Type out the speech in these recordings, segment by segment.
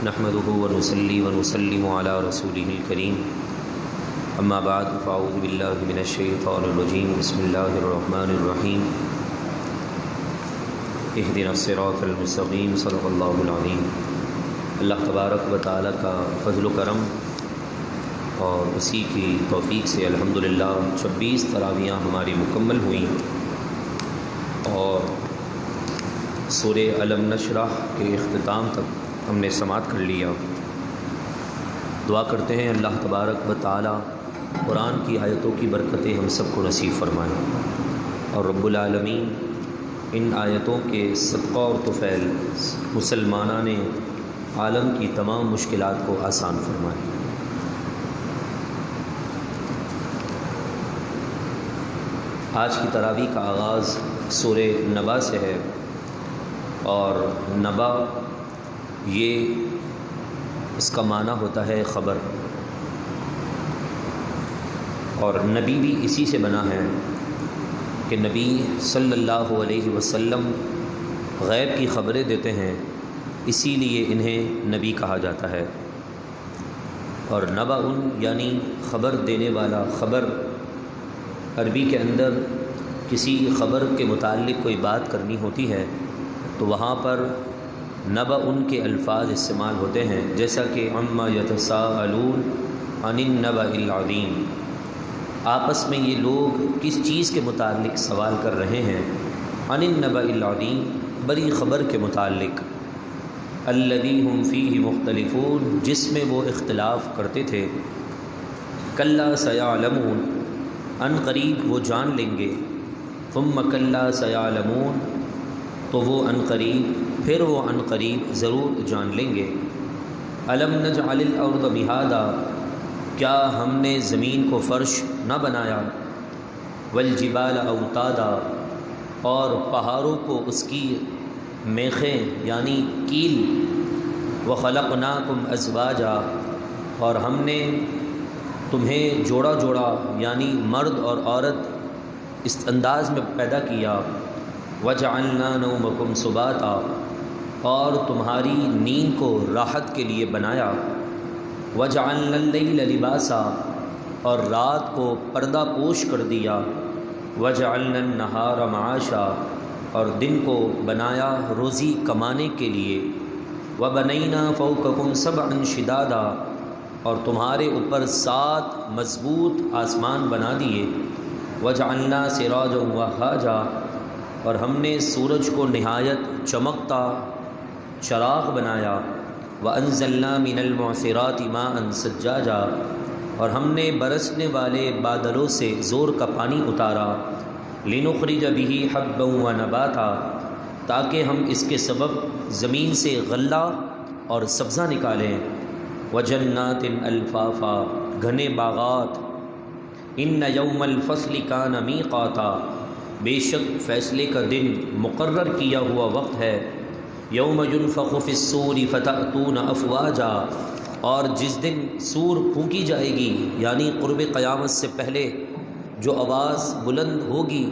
نحمده ونصلي ونسلم على رسوله الكريم اما بعد فاعوذ بالله من الشيطان الرجيم بسم الله الرحمن الرحيم اهدنا الصراط المستقيم صدق الله العظيم۔ اللہ تبارک و تعالیٰ کا فضل و کرم اور اسی کی توفیق سے الحمدللہ 26 تراویحاں ہماری مکمل ہوئیں اور سورہ الم نشرح کے اختتام تک ہم نے سماعت کر لیا۔ دعا کرتے ہیں اللہ تبارک و تعالیٰ قرآن کی آیتوں کی برکتیں ہم سب کو نصیب فرمائیں اور رب العالمین ان آیتوں کے صدقہ اور طفیل مسلمانان عالم کی تمام مشکلات کو آسان فرمائیں۔ آج کی تراویح کا آغاز سورہ نبا سے ہے اور نبا یہ اس کا معنی ہوتا ہے خبر، اور نبی بھی اسی سے بنا ہے کہ نبی صلی اللہ علیہ وسلم غیب کی خبریں دیتے ہیں، اسی لیے انہیں نبی کہا جاتا ہے۔ اور نبا یعنی خبر دینے والا، خبر عربی کے اندر کسی خبر کے متعلق کوئی بات کرنی ہوتی ہے تو وہاں پر نبا کے الفاظ استعمال ہوتے ہیں، جیسا کہ عما یتساءلون عن النبأ العظیم، آپس میں یہ لوگ کس چیز کے متعلق سوال کر رہے ہیں، عن النبأ العظیم، بڑی خبر کے متعلق، الذی هم فیہ مختلفون، جس میں وہ اختلاف کرتے تھے، کلا سیعلمون، ان قریب وہ جان لیں گے، ثم کلا سیعلمون، تو وہ ان قریب، پھر وہ ان قریب ضرور جان لیں گے۔ الم نجعل الارض مہادا، کیا ہم نے زمین کو فرش نہ بنایا، والجبال اوتادا، اور پہاڑوں کو اس کی میخیں یعنی کیل، وخلقناکم ازواجا، اور ہم نے تمہیں جوڑا جوڑا یعنی مرد اور عورت اس انداز میں پیدا کیا، وجعلنا نومکم سباتا، اور تمہاری نیند کو راحت کے لیے بنایا، وجعلنا اللیل لباسا، اور رات کو پردہ پوش کر دیا، وجعلنا النہار معاشا، اور دن کو بنایا روزی کمانے کے لیے، وبنینا فوقکم سبعا شدادا، اور تمہارے اوپر 7 مضبوط آسمان بنا دیے، وجعلنا سراجا وہاجا، اور ہم نے سورج کو نہایت چمکتا چراغ بنایا، وانزلنا من المعصرات ماء ثجاجا، اور ہم نے برسنے والے بادلوں سے زور کا پانی اتارا، لنخرج به حبا ونباتا، تاکہ ہم اس کے سبب زمین سے غلہ اور سبزہ نکالیں، وجنات الفافا، گھنے باغات، ان یوم الفصل کان میقاتا، بے شک فیصلے کا دن مقرر کیا ہوا وقت ہے، یوم ینفخ فی الصور فتأتون افواجا، اور جس دن سور پھونکی جائے گی یعنی قرب قیامت سے پہلے جو آواز بلند ہوگی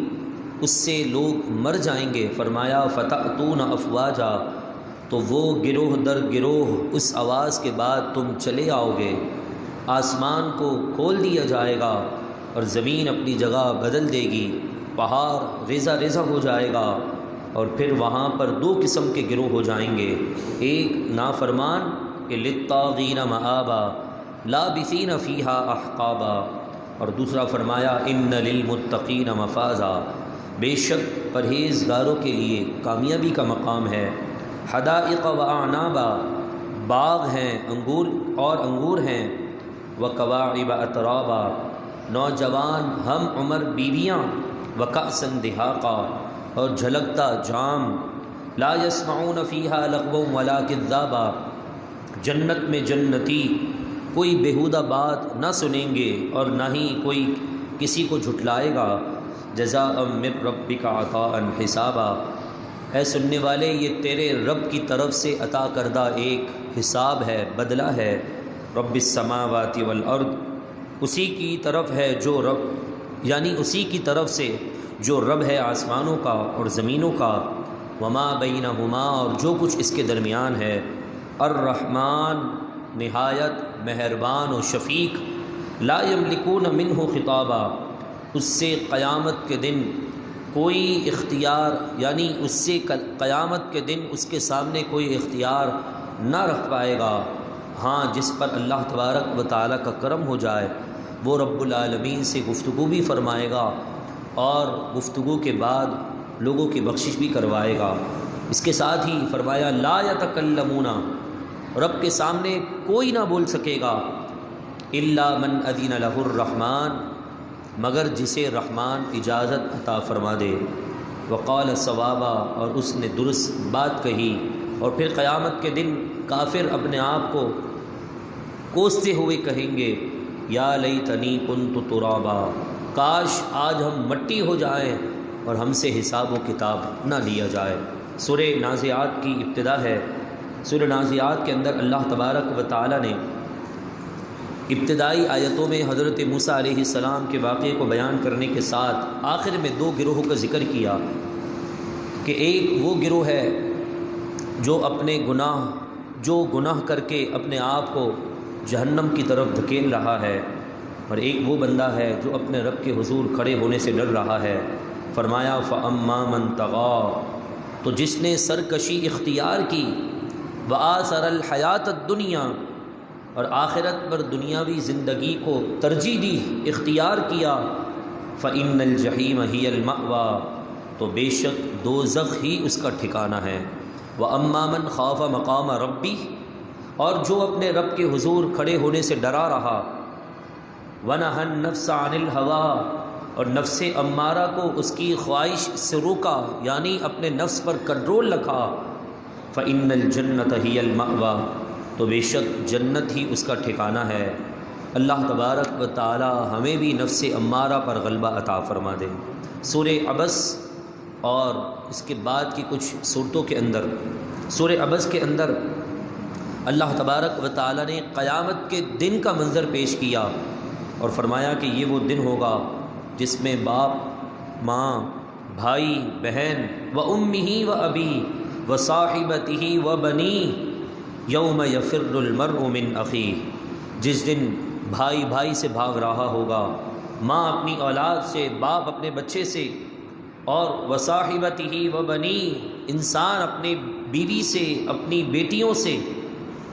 اس سے لوگ مر جائیں گے، فرمایا فتأتون افواجا، تو وہ گروہ در گروہ اس آواز کے بعد تم چلے آؤ گے، آسمان کو کھول دیا جائے گا اور زمین اپنی جگہ بدل دے گی، پہاڑ ریزہ ریزہ ہو جائے گا، اور پھر وہاں پر 2 قسم کے گروہ ہو جائیں گے، ایک نافرمان کہ للطاغین مآبا لابثین فیہا احقابا، اور دوسرا فرمایا ان للمتقین مفازا، بے شک پرہیزگاروں کے لیے کامیابی کا مقام ہے، حدائق و اعنابا، باغ ہیں انگور ہیں، وکواعب اترابا، نوجوان ہم عمر بیویاں، وکأسا دہاقا، اور جھلکتا جام، لا یسمعون فیہا لغوا ولا کذابا، جنت میں جنتی کوئی بیہودہ بات نہ سنیں گے اور نہ ہی کوئی کسی کو جھٹلائے گا، جزاء من ربک عطاء حسابا، اے سننے والے یہ تیرے رب کی طرف سے عطا کردہ ایک حساب ہے، بدلہ ہے، رب السماوات والارض، اسی کی طرف ہے جو رب یعنی اسی کی طرف سے جو رب ہے آسمانوں کا اور زمینوں کا، وما بینہما، اور جو کچھ اس کے درمیان ہے، الرحمن نہایت مہربان و شفیق، لا یملکون منہ خطابا، اس سے قیامت کے دن کوئی اختیار، یعنی اس سے قیامت کے دن اس کے سامنے کوئی اختیار نہ رکھ پائے گا۔ ہاں جس پر اللہ تبارک و تعالیٰ کا کرم ہو جائے وہ رب العالمین سے گفتگو بھی فرمائے گا اور گفتگو کے بعد لوگوں کی بخشش بھی کروائے گا۔ اس کے ساتھ ہی فرمایا لا یتکلمون، رب کے سامنے کوئی نہ بول سکے گا، الا من اذن لہ الرحمن، مگر جسے رحمان اجازت عطا فرما دے، وقال صوابا، اور اس نے درست بات کہی۔ اور پھر قیامت کے دن کافر اپنے آپ کو کوستے ہوئے کہیں گے یا لیتنی کنت ترابا، کاش آج ہم مٹی ہو جائیں اور ہم سے حساب و کتاب نہ لیا جائے۔ سورہ نازعات کی ابتدا ہے۔ سورہ نازعات کے اندر اللہ تبارک و تعالی نے ابتدائی آیتوں میں حضرت موسیٰ علیہ السلام کے واقعے کو بیان کرنے کے ساتھ آخر میں دو گروہوں کا ذکر کیا کہ ایک وہ گروہ ہے جو اپنے گناہ کر کے اپنے آپ کو جہنم کی طرف دھکیل رہا ہے، اور ایک وہ بندہ ہے جو اپنے رب کے حضور کھڑے ہونے سے ڈر رہا ہے۔ فرمایا فَأَمَّا مَن طَغَىٰ، تو جس نے سرکشی اختیار کی، وَآثَرَ الْحَيَاةَ الدُّنْيَا، اور آخرت پر دنیاوی زندگی کو ترجیح دی، اختیار کیا، فَإِنَّ الْجَحِيمَ هِيَ الْمَأْوَىٰ، تو بے شک دوزخ ہی اس کا ٹھکانہ ہے۔ وَأَمَّا مَنْ خَافَ مَقَامَ رَبِّهِ، اور جو اپنے رب کے حضور کھڑے ہونے سے ڈرا رہا، وَنَهَى النَّفْسَ عَنِ الْهَوَىٰ، اور نفس امارہ کو اس کی خواہش سے روکا، یعنی اپنے نفس پر کنٹرول رکھا، فَإِنَّ الْجَنَّةَ هِيَ الْمَأْوَىٰ، تو بے شک جنت ہی اس کا ٹھکانہ ہے۔ اللہ تبارک و تعالی ہمیں بھی نفس امارہ پر غلبہ عطا فرما دے۔ سورہ عبس اور اس کے بعد کی کچھ صورتوں کے اندر، سورہ عبس کے اندر اللہ تبارک و تعالی نے قیامت کے دن کا منظر پیش کیا اور فرمایا کہ یہ وہ دن ہوگا جس میں باپ، ماں، بھائی، بہن، وَأُمِّهِ وَأَبِيهِ وَصَاحِبَتِهِ وَبَنِيهِ یوم یفر المرء من اخیہ، جس دن بھائی بھائی سے بھاگ رہا ہوگا، ماں اپنی اولاد سے، باپ اپنے بچے سے، اور وصاحبتہ وبنیہ، انسان اپنے بیوی سے، اپنی بیٹیوں سے،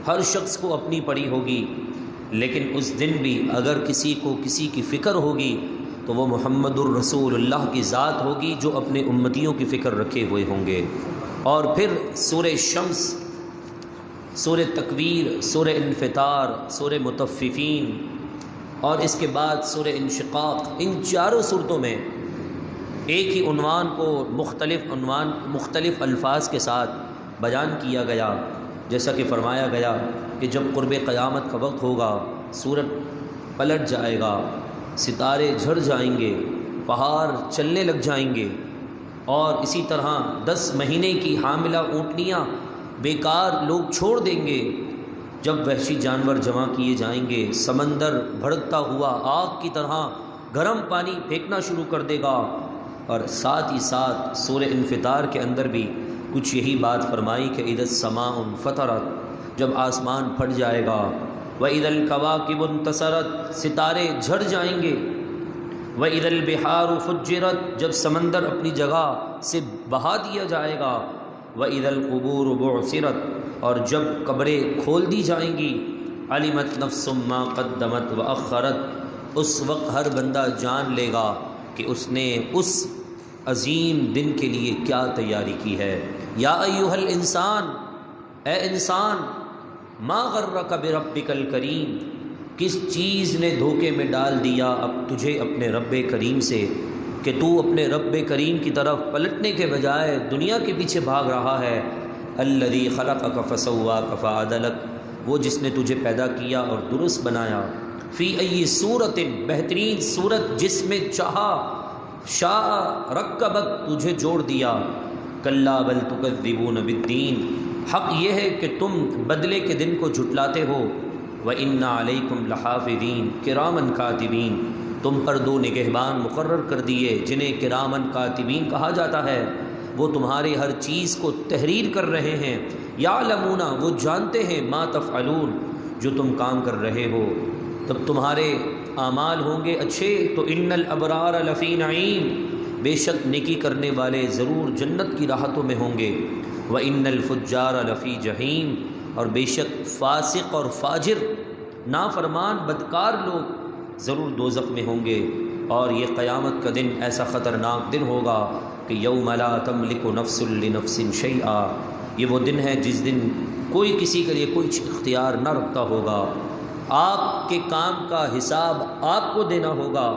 ہر شخص کو اپنی پڑی ہوگی۔ لیکن اس دن بھی اگر کسی کو کسی کی فکر ہوگی تو وہ محمد الرسول اللہ کی ذات ہوگی جو اپنے امتیوں کی فکر رکھے ہوئے ہوں گے۔ اور پھر سورہ شمس، سورہ تکویر، سورہ انفطار، سورہ مطففین، اور اس کے بعد سورہ انشقاق، ان چاروں صورتوں میں ایک ہی عنوان کو مختلف الفاظ کے ساتھ بیان کیا گیا، جیسا کہ فرمایا گیا کہ جب قرب قیامت کا وقت ہوگا سورج پلٹ جائے گا، ستارے جھڑ جائیں گے، پہاڑ چلنے لگ جائیں گے، اور اسی طرح 10 مہینے کی حاملہ اونٹنیاں بیکار لوگ چھوڑ دیں گے، جب وحشی جانور جمع کیے جائیں گے، سمندر بھڑکتا ہوا آگ کی طرح گرم پانی پھینکنا شروع کر دے گا۔ اور ساتھ ہی ساتھ سورہ انفطار کے اندر بھی کچھ یہی بات فرمائی کہ اذا السماء انفطرت، جب آسمان پھٹ جائے گا، وَإِذَا الْكَوَاكِبُ انتَثَرَتْ، ستارے جھڑ جائیں گے، وَإِذَا الْبِحَارُ فُجِّرَتْ، جب سمندر اپنی جگہ سے بہا دیا جائے گا، وَإِذَا الْقُبُورُ بُعْثِرَتْ، اور جب قبریں کھول دی جائیں گی، عَلِمَتْ نَفْسٌ مَّا قَدَّمَتْ وَأَخَّرَتْ، اس وقت ہر بندہ جان لے گا کہ اس نے اس عظیم دن کے لیے کیا تیاری کی ہے۔ یا ایھا الانسان، اے انسان، ما غرک بربک الکریم، کس چیز نے دھوکے میں ڈال دیا اب تجھے اپنے رب کریم سے کہ تو اپنے رب کریم کی طرف پلٹنے کے بجائے دنیا کے پیچھے بھاگ رہا ہے۔ الذی خلقک فسواک فعدلک، وہ جس نے تجھے پیدا کیا اور درست بنایا، فی ای صورت، بہترین صورت جس میں چاہا، شاء رکبک، تجھے جوڑ دیا۔ کلا بل تکذبون بالدین، حق یہ ہے کہ تم بدلے کے دن کو جھٹلاتے ہو۔ وَإِنَّ عَلَيْكُمْ لَحَافِظِينَ كِرَامًا كَاتِبِينَ، تم پر 2 نگہبان مقرر کر دیے جنہیں کرامن کاتبین کہا جاتا ہے۔ وہ تمہارے ہر چیز کو تحریر کر رہے ہیں، یعلمون وہ جانتے ہیں، ما تفعلون جو تم کام کر رہے ہو۔ تب تمہارے اعمال ہوں گے اچھے تو ان الابرار لفی نعیم، بے شک نیکی کرنے والے ضرور جنت کی راحتوں میں ہوں گے، وان الفجار لفی جہیم، اور بے شک فاسق اور فاجر نافرمان بدکار لوگ ضرور دوزخ میں ہوں گے۔ اور یہ قیامت کا دن ایسا خطرناک دن ہوگا کہ یوم لا تملک نفس لنفس شیئا، یہ وہ دن ہے جس دن کوئی کسی کے لیے کوئی اختیار نہ رکھتا ہوگا۔ آپ کے کام کا حساب آپ کو دینا ہوگا،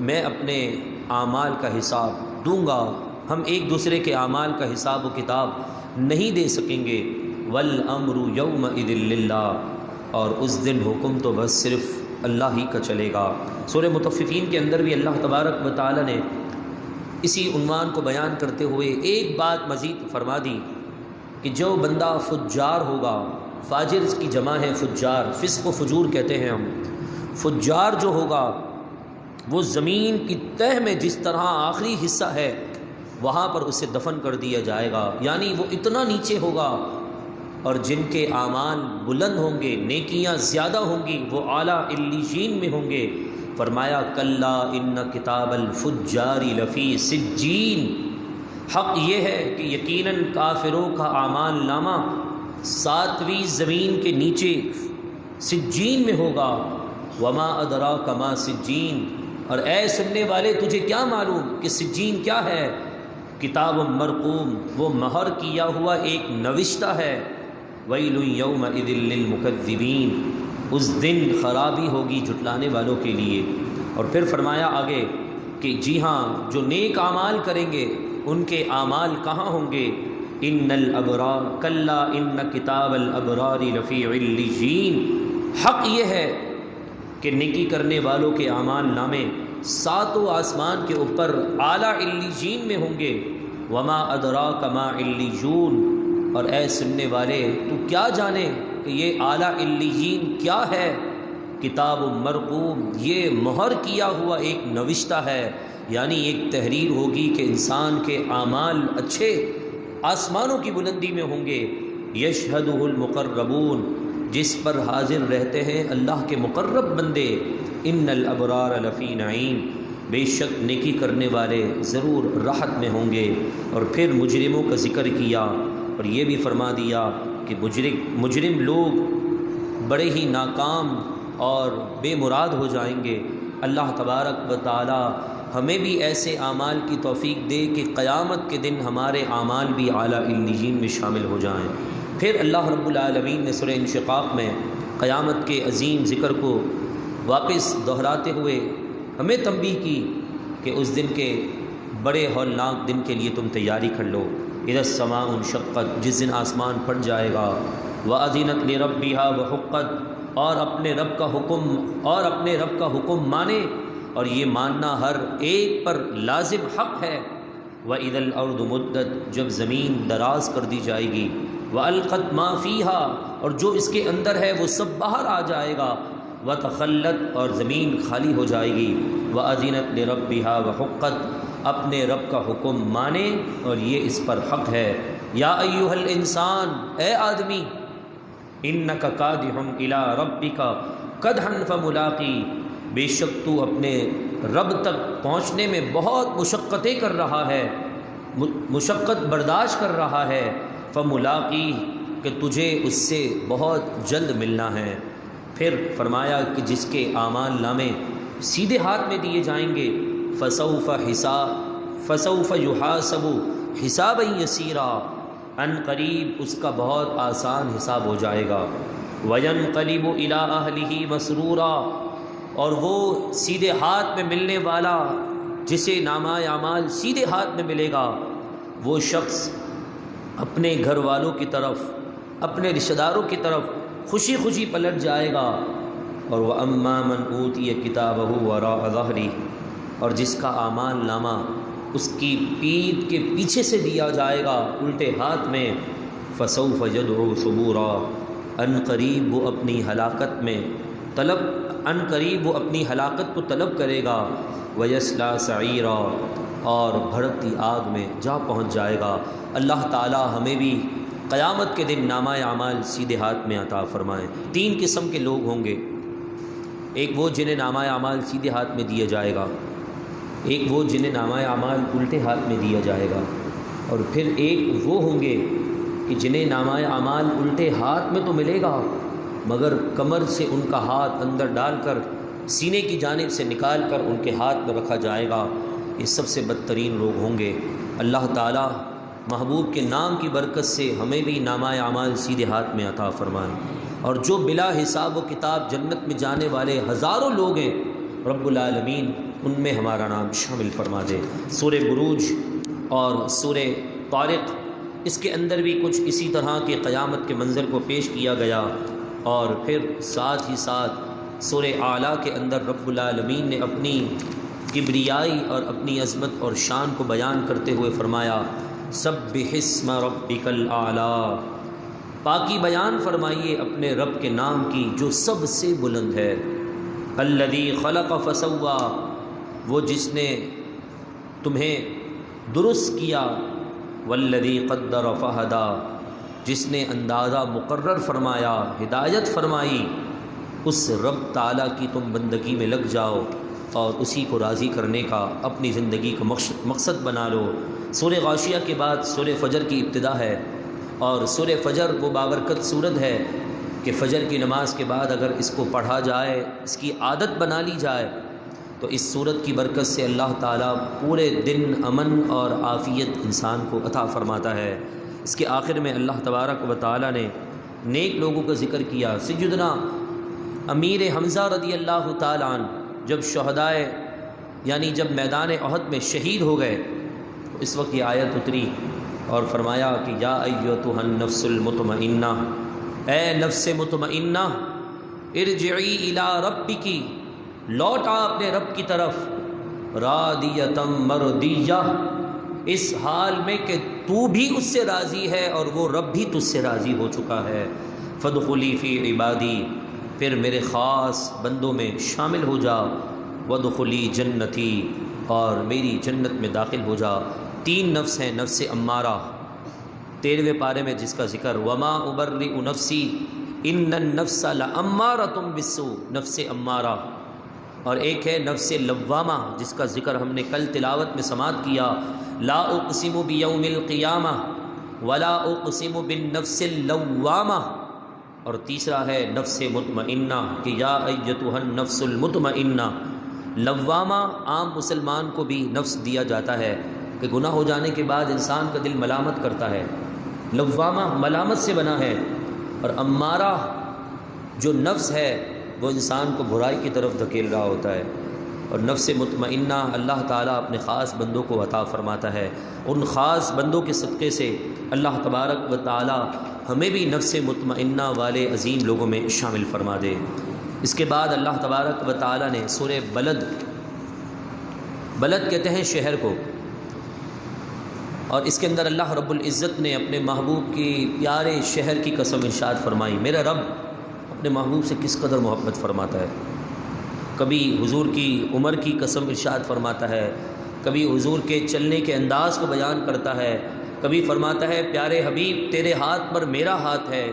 میں اپنے اعمال کا حساب دوں گا، ہم ایک دوسرے کے اعمال کا حساب و کتاب نہیں دے سکیں گے۔ والامر یومئذ للہ، اور اس دن حکم تو بس صرف اللہ ہی کا چلے گا۔ سورہ مطففین کے اندر بھی اللہ تبارک و تعالی نے اسی عنوان کو بیان کرتے ہوئے ایک بات مزید فرما دی کہ جو بندہ فجار ہوگا، فاجر اس کی جمع ہے فجار، فسق و فجور کہتے ہیں ہم، فجار جو ہوگا وہ زمین کی تہ میں جس طرح آخری حصہ ہے وہاں پر اسے دفن کر دیا جائے گا، یعنی وہ اتنا نیچے ہوگا۔ اور جن کے اعمال بلند ہوں گے، نیکیاں زیادہ ہوں گی، وہ اعلیٰ علیین میں ہوں گے۔ فرمایا کلا ان کتاب الفجار لفی سجین، حق یہ ہے کہ یقیناً کافروں کا اعمال نامہ ساتویں زمین کے نیچے سجین میں ہوگا۔ وما ادراک ما سجین، اور اے سننے والے تجھے کیا معلوم کہ سجین کیا ہے؟ کتاب مرقوم، وہ مہر کیا ہوا ایک نوشتہ ہے۔ ویل یومئذ للمکذبین، اس دن خرابی ہوگی جھٹلانے والوں کے لیے۔ اور پھر فرمایا آگے کہ جی ہاں جو نیک اعمال کریں گے ان کے اعمال کہاں ہوں گے؟ ان الابرار کلا ان کتاب الابرار لفی علیین، حق یہ ہے کہ نیکی کرنے والوں کے اعمال نامے ساتوں آسمان کے اوپر اعلیٰ علیین میں ہوں گے۔ وما ادراک ما علیون، اور اے سننے والے تو کیا جانے کہ یہ اعلیٰ علیین کیا ہے؟ کتاب مرقوم، یہ مہر کیا ہوا ایک نوشتہ ہے، یعنی ایک تحریر ہوگی کہ انسان کے اعمال اچھے آسمانوں کی بلندی میں ہوں گے۔ یشہدہ المقربون، جس پر حاضر رہتے ہیں اللہ کے مقرب بندے۔ ان الابرار لفی نعیم، بے شک نیکی کرنے والے ضرور راحت میں ہوں گے۔ اور پھر مجرموں کا ذکر کیا اور یہ بھی فرما دیا کہ مجرم لوگ بڑے ہی ناکام اور بے مراد ہو جائیں گے۔ اللہ تبارک و تعالی ہمیں بھی ایسے اعمال کی توفیق دے کہ قیامت کے دن ہمارے اعمال بھی اعلیٰ علیین میں شامل ہو جائیں۔ پھر اللہ رب العالمین نے سورہ انشقاق میں قیامت کے عظیم ذکر کو واپس دہراتے ہوئے ہمیں تنبیہ کی کہ اس دن کے بڑے ہولناک دن کے لیے تم تیاری کر لو۔ اذا السماء انشقت، جس دن آسمان پھٹ جائے گا۔ وَأَذِنَتْ لِرَبِّهَا وَحُقَّتْ، اور اپنے رب کا حکم مانے، اور یہ ماننا ہر ایک پر لازم حق ہے۔ وَإِذَا الْأَرْضُ مُدَّتْ، جب زمین دراز کر دی جائے گی۔ وَأَلْقَتْ مَا فِيهَا، اور جو اس کے اندر ہے وہ سب باہر آ جائے گا۔ وَتَخَلَّتْ، اور زمین خالی ہو جائے گی۔ وَأَذِنَتْ لِرَبِّهَا وَحُقَّتْ، اپنے رب کا حکم مانے اور یہ اس پر حق ہے۔ یا ایھا الانسان، اے آدمی، انک کادح الی ربک کدحا فملاقی، بے شک تو اپنے رب تک پہنچنے میں بہت مشقتیں کر رہا ہے، مشقت برداشت کر رہا ہے۔ فملاقی، کہ تجھے اس سے بہت جلد ملنا ہے۔ پھر فرمایا کہ جس کے اعمال نامے سیدھے ہاتھ میں دیے جائیں گے، فسوف یحاسب حسابا یسیرا، ان قریب اس کا بہت آسان حساب ہو جائے گا۔ وینقلب الی اہلہ مسرورا، اور وہ سیدھے ہاتھ میں ملنے والا جسے نامہ اعمال سیدھے ہاتھ میں ملے گا، وہ شخص اپنے گھر والوں کی طرف، اپنے رشتہ داروں کی طرف خوشی خوشی پلٹ جائے گا۔ اور وَأَمَّا مَنْ أُوتِيَ كِتَابَهُ وَرَاءَ ظَهْرِهِ، اور جس کا اعمال نامہ اس کی پیٹھ کے پیچھے سے دیا جائے گا، الٹے ہاتھ میں، فَسَوْفَ يَدْعُو ثُبُورًا، ان قریب وہ اپنی ہلاکت میں طلب ان قریب وہ اپنی ہلاکت کو طلب کرے گا، وَيَصْلَىٰ سَعِيرًا، اور بھڑکتی آگ میں جا پہنچ جائے گا۔ اللہ تعالی ہمیں بھی قیامت کے دن نامہ اعمال سیدھے ہاتھ میں عطا فرمائیں۔ 3 قسم کے لوگ ہوں گے، ایک وہ جنہیں نامہ اعمال سیدھے ہاتھ میں دیا جائے گا، ایک وہ جنہیں نامہ اعمال الٹے ہاتھ میں دیا جائے گا، اور پھر ایک وہ ہوں گے کہ جنہیں نامہ اعمال الٹے ہاتھ میں تو ملے گا مگر کمر سے ان کا ہاتھ اندر ڈال کر سینے کی جانب سے نکال کر ان کے ہاتھ میں رکھا جائے گا۔ یہ سب سے بدترین لوگ ہوں گے۔ اللہ تعالی محبوب کے نام کی برکت سے ہمیں بھی نامہ اعمال سیدھے ہاتھ میں عطا فرمائیں، اور جو بلا حساب و کتاب جنت میں جانے والے ہزاروں لوگ ہیں رب العالمین ان میں ہمارا نام شامل فرما دے۔ سورہ بروج اور سورہ طارق، اس کے اندر بھی کچھ اسی طرح کے قیامت کے منظر کو پیش کیا گیا، اور پھر ساتھ ہی ساتھ سورہ اعلیٰ کے اندر رب العالمین نے اپنی کبریائی اور اپنی عظمت اور شان کو بیان کرتے ہوئے فرمایا سبح اسم ربک الاعلیٰ، پاکی بیان فرمائیے اپنے رب کے نام کی جو سب سے بلند ہے۔ الذی خلق فسوی، وہ جس نے تمہیں درست کیا، والذی قدر فہدی، جس نے اندازہ مقرر فرمایا، ہدایت فرمائی، اس رب تعالیٰ کی تم بندگی میں لگ جاؤ اور اسی کو راضی کرنے کا اپنی زندگی کا مقصد بنا لو۔ سورہ غاشیہ کے بعد سورہ فجر کی ابتدا ہے، اور سورہ فجر وہ بابرکت سورت ہے کہ فجر کی نماز کے بعد اگر اس کو پڑھا جائے، اس کی عادت بنا لی جائے، تو اس سورت کی برکت سے اللہ تعالیٰ پورے دن امن اور عافیت انسان کو عطا فرماتا ہے۔ اس کے آخر میں اللہ تبارک و تعالیٰ نے نیک لوگوں کا ذکر کیا۔ سیدنا امیر حمزہ رضی اللہ تعالیٰ عنہ جب شہدائے یعنی جب میدان احد میں شہید ہو گئے، تو اس وقت یہ آیت اتری اور فرمایا کہ یا ایتھا النفس المطمئنہ، اے نفس مطمئنہ، ارجعی الی ربک، لوٹ آ اپنے رب کی طرف، راضیۃ مرضیہ، اس حال میں کہ تو بھی اس سے راضی ہے اور وہ رب بھی تجھ سے راضی ہو چکا ہے۔ فادخلی فی عبادی، پھر میرے خاص بندوں میں شامل ہو جا، وادخلی جنتی، اور میری جنت میں داخل ہو جا۔ 3 نفس ہیں، نفس امارہ 13ویں پارے میں جس کا ذکر وما ابرئ نفسی ان النفس لامارۃ بالسوء، نفس امارہ، اور ایک ہے نفس لوامہ جس کا ذکر ہم نے کل تلاوت میں سماعت کیا، لا اقسم بیوم القیامہ ولا اقسم بالنفس اللوامہ، اور تیسرا ہے نفس مطمئنہ کہ یا ایتھا النفس المطمئنہ۔ لوامہ عام مسلمان کو بھی نفس دیا جاتا ہے کہ گناہ ہو جانے کے بعد انسان کا دل ملامت کرتا ہے، لوامہ ملامت سے بنا ہے، اور امارہ جو نفس ہے وہ انسان کو برائی کی طرف دھکیل رہا ہوتا ہے، اور نفس مطمئنہ اللہ تعالیٰ اپنے خاص بندوں کو عطا فرماتا ہے۔ ان خاص بندوں کے صدقے سے اللہ تبارک و تعالیٰ ہمیں بھی نفس مطمئنہ والے عظیم لوگوں میں شامل فرما دے۔ اس کے بعد اللہ تبارک و تعالیٰ نے سورہ بلد، بلد کہتے ہیں شہر کو، اور اس کے اندر اللہ رب العزت نے اپنے محبوب کی پیارے شہر کی قسم ارشاد فرمائی۔ میرا رب اپنے محبوب سے کس قدر محبت فرماتا ہے، کبھی حضور کی عمر کی قسم ارشاد فرماتا ہے، کبھی حضور کے چلنے کے انداز کو بیان کرتا ہے، کبھی فرماتا ہے پیارے حبیب تیرے ہاتھ پر میرا ہاتھ ہے،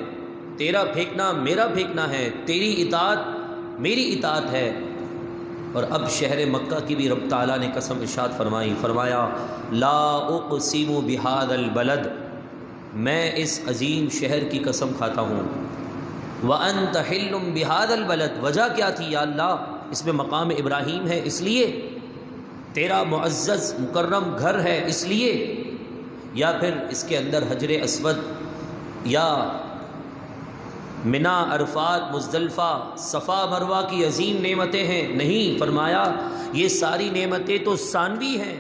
تیرا پھینکنا میرا پھینکنا ہے، تیری اطاعت میری اطاعت ہے۔ اور اب شہر مکہ کی بھی رب تعالیٰ نے قسم ارشاد فرمائی، فرمایا لا اقسم بہذا البلد، میں اس عظیم شہر کی قسم کھاتا ہوں، وانت حل بہذا البلد، وجہ کیا تھی یا اللہ، اس میں مقام ابراہیم ہے اس لیے، تیرا معزز مکرم گھر ہے اس لیے، یا پھر اس کے اندر حجر اسود یا منا، عرفات، مزدلفہ، صفا مروہ کی عظیم نعمتیں ہیں؟ نہیں، فرمایا یہ ساری نعمتیں تو ثانوی ہیں،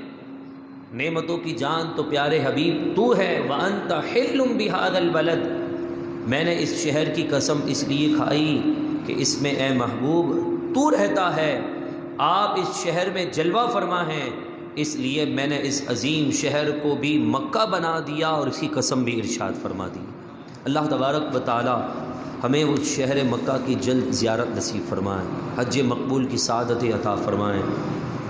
نعمتوں کی جان تو پیارے حبیب تو ہے، وانت حل بہذا البلد، میں نے اس شہر کی قسم اس لیے کھائی کہ اس میں اے محبوب تو رہتا ہے، آپ اس شہر میں جلوہ فرما ہیں، اس لیے میں نے اس عظیم شہر کو بھی مکہ بنا دیا اور اس کی قسم بھی ارشاد فرما دی۔ اللہ تبارک و تعالی ہمیں وہ شہر مکہ کی جلد زیارت نصیب فرمائیں، حج مقبول کی سعادت عطا فرمائیں۔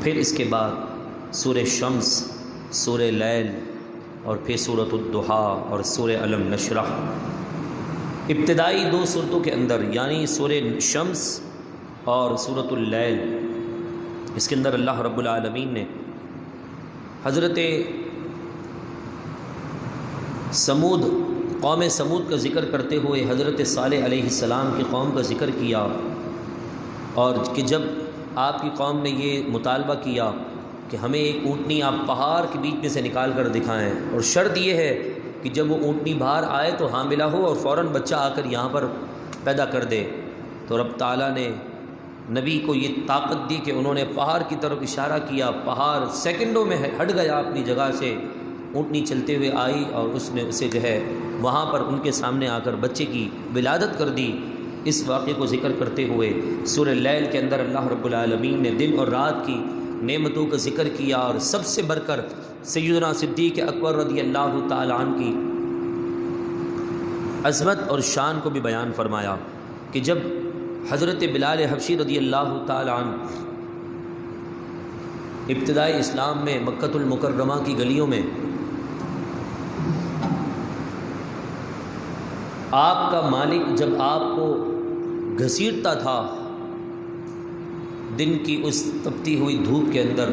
پھر اس کے بعد سورہ شمس، سورہ لیل، اور پھر سورۃ الضحیٰ اور سورہ علم نشرح۔ ابتدائی 2 صورتوں کے اندر یعنی سورہ شمس اور سورۃ اللیل، اس کے اندر اللہ رب العالمین نے حضرت سمود، قوم سمود کا ذکر کرتے ہوئے حضرت صالح علیہ السلام کی قوم کا ذکر کیا، اور کہ جب آپ کی قوم نے یہ مطالبہ کیا کہ ہمیں ایک اونٹنی آپ پہاڑ کے بیچ میں سے نکال کر دکھائیں، اور شرط یہ ہے کہ جب وہ اونٹنی باہر آئے تو حاملہ ہو اور فوراً بچہ آ کر یہاں پر پیدا کر دے، تو رب تعالیٰ نے نبی کو یہ طاقت دی کہ انہوں نے پہاڑ کی طرف اشارہ کیا، پہاڑ سیکنڈوں میں ہٹ گیا اپنی جگہ سے، اونٹنی چلتے ہوئے آئی اور اس نے اسے جو ہے وہاں پر ان کے سامنے آ کر بچے کی ولادت کر دی۔ اس واقعے کو ذکر کرتے ہوئے سورہ لیل کے اندر اللہ رب العالمین نے دن اور رات کی نعمتوں کا ذکر کیا، اور سب سے بڑھ کر سیدنا صدیق اکبر رضی اللہ تعالی عنہ کی عظمت اور شان کو بھی بیان فرمایا کہ جب حضرت بلال حبشی رضی اللہ تعالی عنہ ابتدائی اسلام میں مکۃ المکرمہ کی گلیوں میں آپ کا مالک جب آپ کو گھسیٹتا تھا دن کی اس تپتی ہوئی دھوپ کے اندر،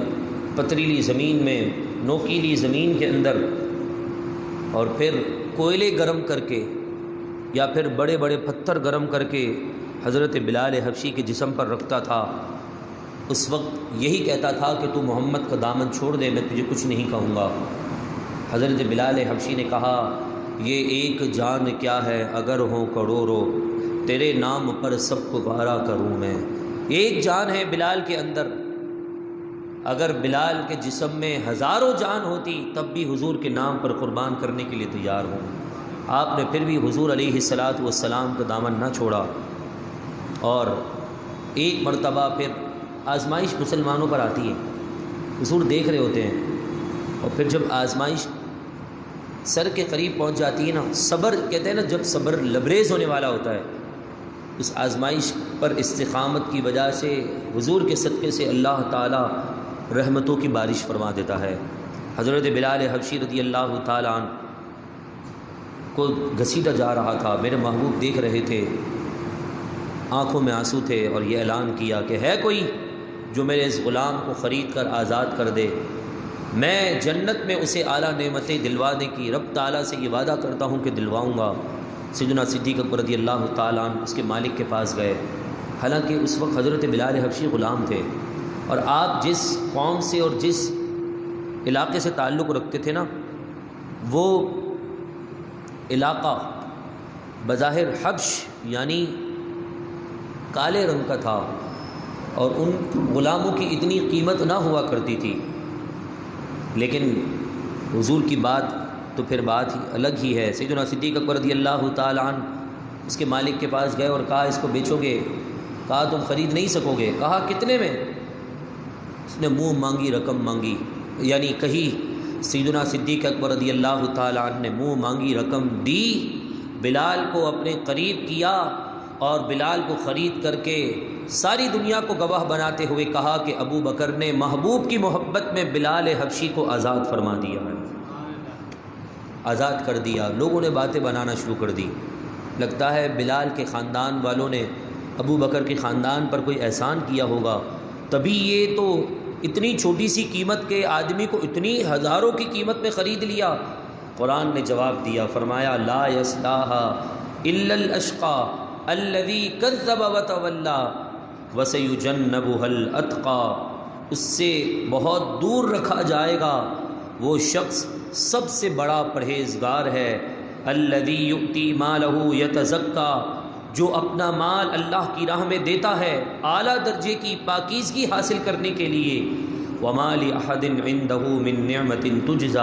پتریلی زمین میں، نوکیلی زمین کے اندر، اور پھر کوئلے گرم کر کے یا پھر بڑے بڑے پتھر گرم کر کے حضرت بلال حبشی کے جسم پر رکھتا تھا، اس وقت یہی کہتا تھا کہ تو محمد کا دامن چھوڑ دے، میں تجھے کچھ نہیں کہوں گا۔ حضرت بلال حبشی نے کہا یہ ایک جان کیا ہے اگر ہوں کروڑوں، تیرے نام پر سب کو گوارا کروں میں۔ ایک جان ہے بلال کے اندر، اگر بلال کے جسم میں ہزاروں جان ہوتی تب بھی حضور کے نام پر قربان کرنے کے لیے تیار ہوں۔ آپ نے پھر بھی حضور علیہ الصلاۃ والسلام کا دامن نہ چھوڑا، اور ایک مرتبہ پھر آزمائش مسلمانوں پر آتی ہے، حضور دیکھ رہے ہوتے ہیں، اور پھر جب آزمائش سر کے قریب پہنچ جاتی ہے نا، صبر کہتے ہیں نا، جب صبر لبریز ہونے والا ہوتا ہے، اس آزمائش پر استقامت کی وجہ سے حضور کے صدقے سے اللہ تعالی رحمتوں کی بارش فرما دیتا ہے۔ حضرت بلال حبشی رضی اللہ تعالی عنہ کو گھسیٹا جا رہا تھا، میرے محبوب دیکھ رہے تھے، آنکھوں میں آنسو تھے، اور یہ اعلان کیا کہ ہے کوئی جو میرے اس غلام کو خرید کر آزاد کر دے، میں جنت میں اسے اعلیٰ نعمتیں دلوانے کی رب تعالیٰ سے یہ وعدہ کرتا ہوں کہ دلواؤں گا۔ سیدنا صدیق اکبر رضی اللہ تعالیٰ عنہ اس کے مالک کے پاس گئے، حالانکہ اس وقت حضرت بلال حبشی غلام تھے، اور آپ جس قوم سے اور جس علاقے سے تعلق رکھتے تھے نا، وہ علاقہ بظاہر حبش یعنی کالے رنگ کا تھا، اور ان غلاموں کی اتنی قیمت نہ ہوا کرتی تھی، لیکن حضور کی بات تو پھر بات ہی الگ ہی ہے۔ سیدنا صدیق اکبر رضی اللہ تعالی عنہ اس کے مالک کے پاس گئے اور کہا اس کو بیچو گے؟ کہا تم خرید نہیں سکوگے۔ کہا کتنے میں؟ اس نے منہ مانگی رقم مانگی، یعنی کہی سیدنا صدیق اکبر رضی اللہ تعالی عنہ نے منہ مانگی رقم دی، بلال کو اپنے قریب کیا، اور بلال کو خرید کر کے ساری دنیا کو گواہ بناتے ہوئے کہا کہ ابو بکر نے محبوب کی محبت میں بلال حبشی کو آزاد فرما دیا ہے، آزاد کر دیا۔ لوگوں نے باتیں بنانا شروع کر دی، لگتا ہے بلال کے خاندان والوں نے ابو بکر کے خاندان پر کوئی احسان کیا ہوگا، تبھی یہ تو اتنی چھوٹی سی قیمت کے آدمی کو اتنی ہزاروں کی قیمت میں خرید لیا۔ قرآن نے جواب دیا، فرمایا لا یصلاھا الا الاشقی الذی کذب وتولی وسیجنبھا الاتقی، اس سے بہت دور رکھا جائے گا وہ شخص سب سے بڑا پرہیزگار ہے، الذی یؤتی مالہ یتزکی، جو اپنا مال اللہ کی راہ میں دیتا ہے اعلیٰ درجے کی پاکیزگی حاصل کرنے کے لیے، وما لأحد عندہ من نعمت تجزی،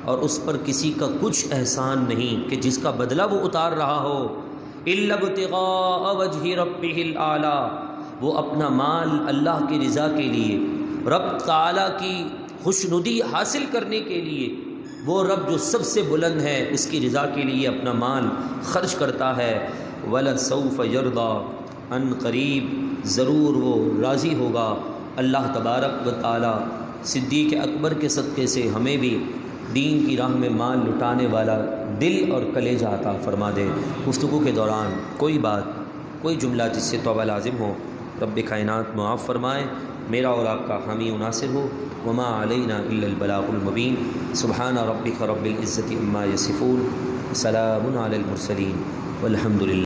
اور اس پر کسی کا کچھ احسان نہیں کہ جس کا بدلہ وہ اتار رہا ہو، الا ابتغاء وجہ ربہ الاعلی، وہ اپنا مال اللہ کی رضا کے لیے، رب تعالیٰ کی خوشنودی حاصل کرنے کے لیے، وہ رب جو سب سے بلند ہے اس کی رضا کے لیے اپنا مال خرچ کرتا ہے۔ وَلَسَوْفَ يَرْضَىٰ، ان قریب ضرور وہ راضی ہوگا اللہ تبارک و تعالی۔ صدیق اکبر کے صدقے سے ہمیں بھی دین کی راہ میں مال لٹانے والا دل اور کلیجہ عطا فرما دے۔ گفتگو کے دوران کوئی بات، کوئی جملہ جس سے توبہ لازم ہو، رب کائنات معاف فرمائے، میرا اور آپ کا حامی و ناصر ہو۔ وما علینا الا البلاغ المبین۔ سبحان ربک رب العزت عما یصفون، سلام علی المرسلین والحمد للہ۔